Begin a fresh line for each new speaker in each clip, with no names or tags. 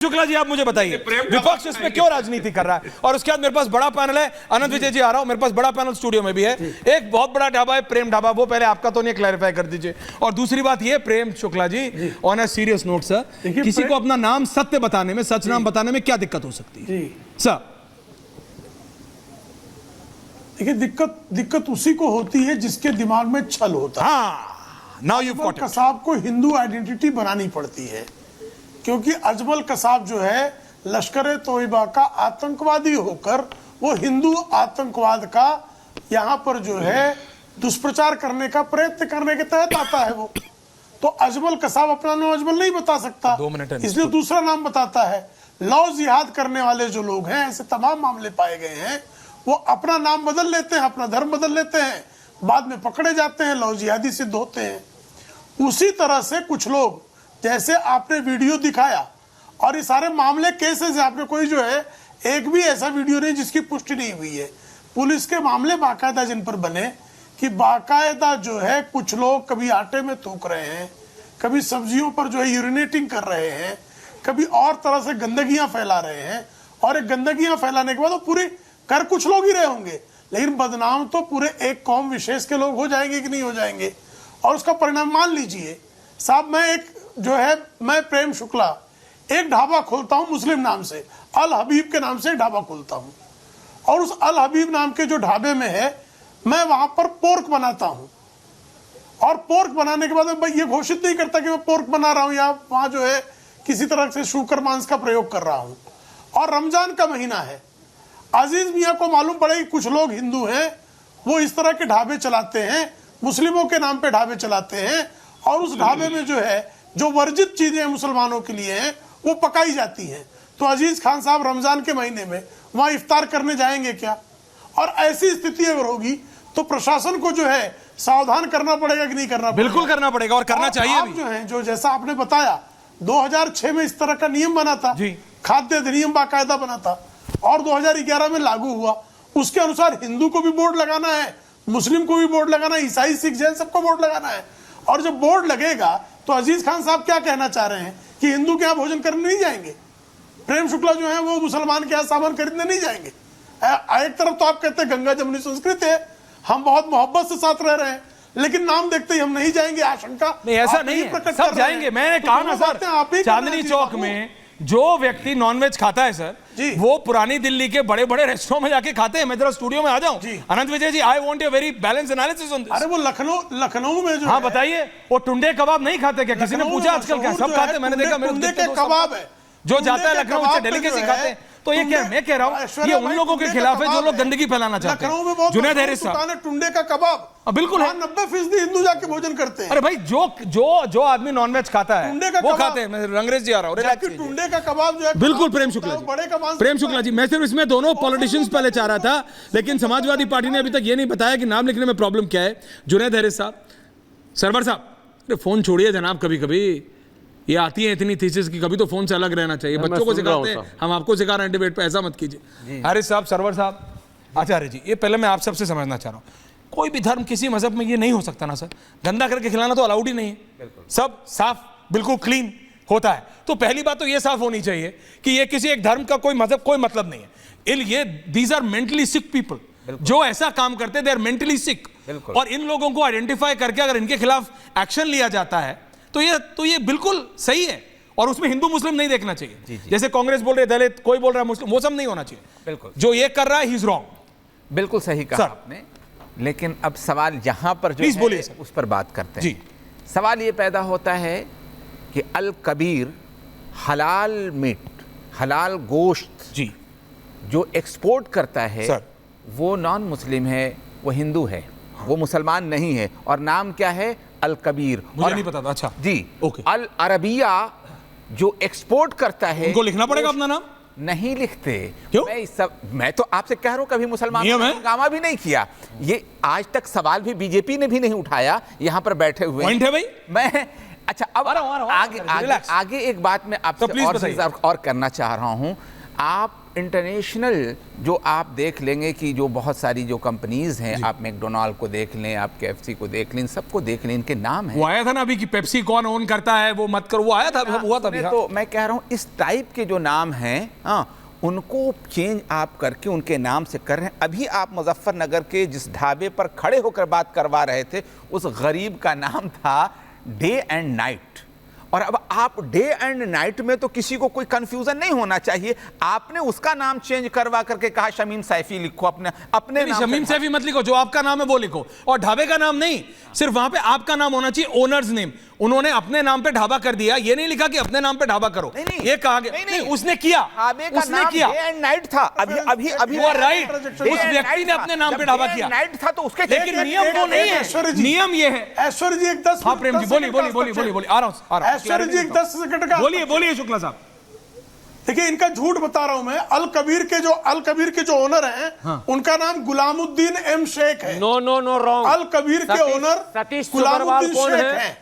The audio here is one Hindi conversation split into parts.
शुक्ला जी आप मुझे बताइए विपक्ष इसमें क्यों राजनीति कर रहा है? और उसके बाद मेरे पास बड़ा पैनल है, अनंत विजय जी आ रहा हूं, मेरे पास बड़ा पैनल स्टूडियो में भी है। एक बहुत बड़ा ढाबा है प्रेम ढाबा, वो पहले आपका तो नहीं क्लैरिफाई कर दीजिए। और दूसरी बात ये Prem Shukla ji, on a serious note sir, किसी को अपना नाम सत्य बताने में, सच नाम बताने में क्या दिक्कत हो सकती है सर?
देखिए दिक्कत उसी को होती है जिसके दिमाग में छल होता है।
Now you got it.
Kasab को हिंदू आइडेंटिटी बनानी पड़ती है, क्योंकि अजमल कसाब जो है लश्कर तोयबा का आतंकवादी होकर वो हिंदू आतंकवाद का यहाँ पर जो है दुष्प्रचार करने का प्रयत्न करने के तहत आता है। वो तो अजमल कसाब अपना नाम अजमल नहीं बता सकता,
2 मिनट
इसलिए दूसरा नाम बताता है। लौ जिहाद करने वाले जो लोग हैं, ऐसे तमाम मामले पाए गए हैं, वो अपना नाम बदल लेते हैं, अपना धर्म बदल लेते हैं, बाद में पकड़े जाते हैं, लौ जिहादी सिद्ध होते हैं। उसी तरह से कुछ लोग, जैसे आपने वीडियो दिखाया और ये सारे मामले केसेस है, आपने कोई जो है एक भी ऐसा वीडियो नहीं जिसकी पुष्टि नहीं हुई है। पुलिस के मामले बाकायदा जिन पर बने कि बाकायदा जो है कुछ लोग कभी आटे में थूक रहे हैं, कभी सब्जियों पर जो है यूरिनेटिंग कर रहे हैं, कभी और तरह से गंदगियां फैला रहे हैं, और एक गंदगियां फैलाने के बाद वो पूरी कर कुछ लोग ही रहे होंगे, लेकिन बदनाम तो पूरे एक कौम विशेष के लोग हो जाएंगे कि नहीं हो जाएंगे। और उसका परिणाम मान लीजिए साहब, मैं प्रेम शुक्ला एक ढाबा खोलता हूं मुस्लिम नाम से, अल हबीब के नाम से एक ढाबा खोलता हूं, और उस अल हबीब नाम के जो ढाबे में है मैं वहां पर पोर्क बनाता हूं, और पोर्क बनाने के बाद मैं ये घोषित नहीं करता कि मैं पोर्क बना रहा हूं या वहां जो है किसी तरह से शूकर मांस का प्रयोग कर रहा हूं। और रमजान का महीना है, अजीज मियाँ को मालूम पड़े कि कुछ लोग हिंदू हैं, वो इस तरह के ढाबे चलाते हैं, मुस्लिमों के नाम पे ढाबे चलाते हैं, और उस ढाबे में जो है जो वर्जित चीजें मुसलमानों के लिए हैं वो पकाई जाती हैं। तो अजीज खान साहब रमजान के महीने में वहां इफ्तार करने जाएंगे क्या? और ऐसी स्थिति अगर होगी तो प्रशासन को जो है सावधान करना पड़ेगा कि नहीं करना पड़ेगा?
बिल्कुल करना पड़ेगा, और करना चाहिए भी।
जो है जो जैसा आपने बताया 2006 में इस तरह का नियम बना था, खाद्य अधिनियम बाकायदा बना था, और 2011 में लागू हुआ। उसके अनुसार हिंदू को भी बोर्ड लगाना है, मुस्लिम को भी बोर्ड लगाना है, ईसाई सिख जैन सबको बोर्ड लगाना है। और जब बोर्ड लगेगा तो अजीज खान साहब क्या कहना चाह रहे हैं कि हिंदू के यहाँ भोजन करने नहीं जाएंगे, प्रेम शुक्ला जो है वो मुसलमान के यहाँ सामान खरीदने नहीं जाएंगे। एक तरफ तो आप कहते हैं गंगा जमुनी संस्कृति है, हम बहुत मोहब्बत से साथ रह रहे हैं, लेकिन नाम देखते ही हम नहीं जाएंगे, आशंका
नहीं, ऐसा नहीं है, सब जाएंगे। मैंने कहा ना सर, चांदनी चौक में जो व्यक्ति नॉनवेज खाता है सर, वो पुरानी दिल्ली के बड़े बड़े रेस्टोरेंट में जाके खाते हैं। मैं जरा स्टूडियो में आ जाऊं Anant Vijay ji, I want a very balance analysis on this.
अरे वो लखनऊ में जो,
हाँ बताइए, वो टुंडे कबाब नहीं खाते क्या? किसी ने पूछा आजकल क्या? सब खाते, मैंने देखा, मेरे
टुंडे के कबाब है
जो जाता है लखनऊ से डेलीकेसी खाते हैं। तो ये क्या मैं कह रहा हूँ, ये उन लोगों के खिलाफ है जो लोग गंदगी फैलाना चाहते हैं। जुनैद हैरिस साहब,
टुंडे का कबाब बिल्कुल 90% हिंदू जाके भोजन करते हैं।
अरे भाई जो आदमी नॉनवेज खाता है वो खाते हैं। मैं रंगरेज जी आ रहा हूँ,
टुंडे का कबाब जो है
बिल्कुल। प्रेम शुक्ला जी, प्रेम शुक्ला जी, मैं सिर्फ इसमें दोनों पॉलिटिशियंस पहले चाह रहा था, लेकिन समाजवादी पार्टी ने अभी तक ये नहीं बताया कि नाम लिखने में प्रॉब्लम क्या है। जुनैद हैरिस साहब, सरवर साहब, फोन छोड़िए जनाब, कभी कभी ये आती है इतनी थीसिस की, कभी तो फोन से अलग रहना चाहिए। बच्चों को सिखाते हैं, हम आपको सिखा रहे हैं डिबेट पे, ऐसा मत कीजिए। हैरिस साहब, सरवर साहब, आचार्य जी, ये पहले मैं आप सबसे समझना चाह रहा हूँ, कोई भी धर्म किसी मजहब में ये नहीं हो सकता ना सर, गंदा करके खिलाना तो अलाउड ही नहीं है। सब साफ बिल्कुल क्लीन होता है। तो पहली बात तो ये साफ होनी चाहिए कि ये किसी एक धर्म का कोई मजहब कोई मतलब नहीं है। ये these are mentally sick people, जो ऐसा काम करते हैं, दे आर मेंटली सिक। और इन लोगों को आइडेंटिफाई करके अगर इनके खिलाफ एक्शन लिया जाता है तो ये बिल्कुल सही है। और उसमें हिंदू मुस्लिम नहीं देखना चाहिए। जैसे कांग्रेस बोल रहे दलित, कोई बोल रहा है मुस्लिम, वो सब नहीं होना चाहिए। बिल्कुल जो ये कर रहा है ही इज रॉन्ग।
बिल्कुल सही कहा आपने, लेकिन अब सवाल यहां पर जो है उस पर बात करते हैं। सवाल ये पैदा होता है कि अल कबीर हलाल मीट, हलाल गोश्त जी जो एक्सपोर्ट करता है वो नॉन मुस्लिम है, वो हिंदू है, वो मुसलमान नहीं है, और नाम क्या है? अल कबीर।
मुझे नहीं पता था। अच्छा
जी, अल अरबिया जो एक्सपोर्ट करता है,
उनको लिखना पड़ेगा अपना नाम?
नहीं लिखते।
क्यों?
मैं तो आपसे कह रहा हूं, कभी मुसलमान ने हंगामा भी नहीं किया। ये आज तक सवाल भी बीजेपी ने भी नहीं उठाया, यहां पर बैठे हुए
पॉइंट है भाई।
मैं अच्छा अब आगे एक बात मैं आपसे और करना चाह रहा हूं। आप इंटरनेशनल जो आप देख लेंगे कि जो बहुत सारी जो कंपनीज हैं, आप मैकडोनाल्ड को देख लें, आप KFC को देख लें, इन सबको देख लें, इनके नाम हैं।
वो आया था ना अभी कि पेप्सी कौन ओन करता है, वो मत करो, वो आया था, हुआ था अभी।
तो मैं कह रहा हूँ इस टाइप के जो नाम हैं, उनको चेंज आप करके उनके नाम से कर रहे हैं। अभी आप मुजफ्फरनगर के जिस ढाबे पर खड़े होकर बात करवा रहे थे, उस गरीब का नाम था डे एंड नाइट। और अब आप डे एंड नाइट में तो किसी को कोई कंफ्यूजन नहीं होना चाहिए। आपने उसका नाम चेंज करवा करके कहा शमीम सैफी लिखो, अपने नाम।
शमीम सैफी मत लिखो, जो आपका नाम है वो लिखो। और ढाबे का नाम नहीं, सिर्फ वहां पे आपका नाम होना चाहिए, ओनर्स नेम। उन्होंने अपने नाम पे ढाबा कर दिया, ये नहीं लिखा कि अपने नाम पे ढाबा करो।
नहीं,
ये कहा गया। नहीं, उसने किया, उसने किया।
डे एंड नाइट था। अभी
वो राइट, उस व्यक्ति ने अपने नाम पे ढाबा किया,
नाइट था तो उसके,
लेकिन नियम वो नहीं है। नियम ये है।
ऐश्वर्य जी एक 10,
हाँ प्रेम जी बोलिए, आ रहा हूँ।
ऐश्वर्य जी एक 10 सेकंड का
बोलिए शुक्ला साहब।
देखिए, इनका झूठ बता रहा हूं मैं। अल कबीर के जो ओनर हैं, उनका नाम गुलामुद्दीन एम शेख है।
No wrong.
अल कबीर के ओनर गुलामुद्दीन शेख हैं।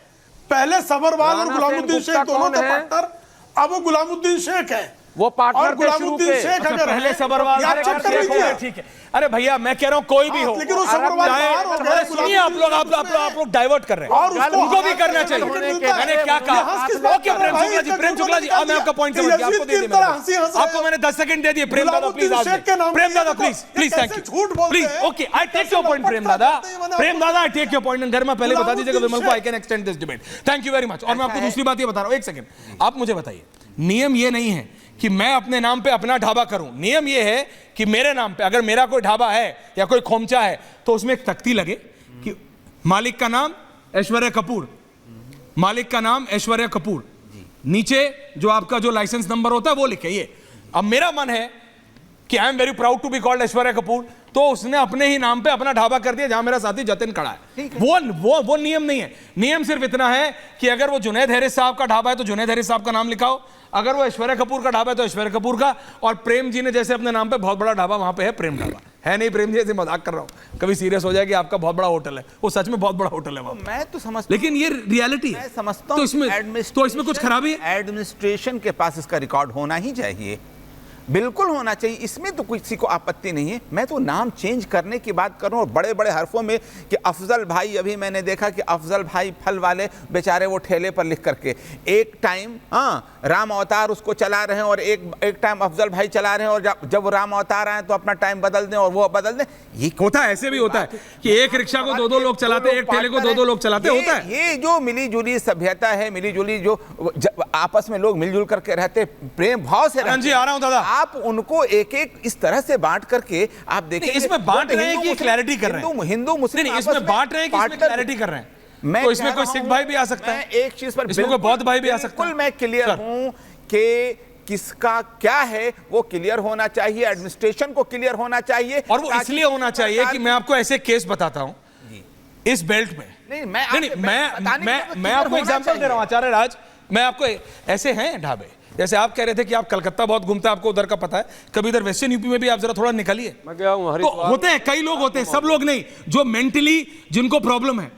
पहले सबरवाल और गुलामुद्दीन शेख दोनों थे पार्टनर, अब वो गुलामुद्दीन शेख है।
वो पार्टनर
और गुलामुद्दीन शेख अगर
पहले सबरवाल,
चेक कर लीजिए।
ठीक है। अरे भैया मैं कह रहा हूँ कोई भी हो,
लेकिन वो सबरवाल बाहर हो गए।
सुनिए, आप लोग डाइवर्ट कर रहे हैं,
और
उनको भी करना चाहिए। मैंने क्या कहा? ओके प्रेम शुक्ला जी, मैं आपका पॉइंट समझ गया, आपको दे दिया। आपको मैंने 10 सेकंड दे दिए। प्रेम दादा please, please thank you, please. Okay, I take your point Prem दादा, आई टेक योर पॉइंट। घर में पहले बता दीजिएगा विमल को, I can extend this debate. Thank you very much. और मैं आपको दूसरी बात ये बता रहा हूँ, एक सेकंड, आप मुझे बताइए, नियम ये नहीं है कि मैं अपने नाम पे अपना ढाबा करूं। नियम यह है कि मेरे नाम पे अगर मेरा कोई ढाबा है या कोई खोमचा है तो उसमें एक तख्ती लगे कि मालिक का नाम ऐश्वर्या कपूर, मालिक का नाम ऐश्वर्या कपूर, नीचे जो आपका जो लाइसेंस नंबर होता है वो लिखे। ये अब मेरा मन है कि I am very proud to be called Aishwarya Kapoor, तो उसने अपने ही नाम पे अपना ढाबा कर दिया जहां मेरा साथी जतिन खड़ा है। वो नियम नहीं है। नियम सिर्फ इतना है कि अगर वो जुनैद हैरिस साहब का ढाबा है तो जुनैद हैरिस साहब का नाम लिखाओ, अगर वो ऐश्वर्या कपूर का ढाबा है तो ऐश्वर्या कपूर का। और प्रेम जी ने जैसे अपने नाम पे बहुत बड़ा ढाबा, वहां पे है प्रेम ढाबा। है नहीं प्रेम जी, ऐसे मजाक कर रहा हूं, कभी सीरियस हो जाए कि आपका बहुत बड़ा होटल है, वो सच में बहुत बड़ा होटल है वहां।
मैं तो समझता,
लेकिन ये रियलिटी है,
समझता
तो इसमें कुछ खराबी है।
एडमिनिस्ट्रेशन के पास इसका रिकॉर्ड होना ही चाहिए, बिल्कुल होना चाहिए, इसमें तो किसी को आपत्ति नहीं है। मैं तो नाम चेंज करने की बात कर रहा हूँ बड़े बड़े हरफों में कि अफजल भाई, अभी मैंने देखा कि अफजल भाई फल वाले बेचारे वो ठेले पर लिख करके एक टाइम राम अवतार उसको चला रहे हैं और एक टाइम अफजल भाई चला रहे हैं, और जब वो राम अवतार आए तो अपना टाइम बदल दें और वो बदल दें। ये
होता है, ऐसे भी होता है कि एक रिक्शा को दो लोग चलाते, एक ठेले को दो लोग चलाते, होता है।
ये जो मिली जुली सभ्यता है, मिली जुली जो आपस में लोग मिलजुल करके रहते, प्रेम भाव से रहते,
आ रहा हूं दादा,
आप उनको एक एक इस तरह से बांट करके आप देखें।
इसमें बांट रहे हैं कि क्लैरिटी कर रहे हैं,
हिंदू मुस्लिम
नहीं, इसमें बांट रहे हैं कि इसमें क्लैरिटी कर रहे हैं। तो इसमें कोई सिख भाई भी आ सकता है,
एक चीज पर
इसमें कोई बौद्ध भाई भी आ सकता है।
बिल्कुल मैं क्लियर हूं कि किसका क्या है वो क्लियर होना चाहिए, एडमिनिस्ट्रेशन को क्लियर होना चाहिए।
और वो इसलिए होना चाहिए कि मैं आपको ऐसे केस बताता हूं इस बेल्ट में।
नहीं,
मैं आपको एग्जांपल दे रहा हूं आचार्य राज, मैं आपको ऐसे हैं ढाबे, जैसे आप कह रहे थे कि आप कलकत्ता बहुत घूमते हैं, आपको उधर का पता है, कभी इधर वेस्टर्न यूपी में भी आप जरा थोड़ा निकलिए।
मैं गया हूं
तो होते हैं, कई लोग होते हैं, सब लोग नहीं, जो मेंटली जिनको प्रॉब्लम है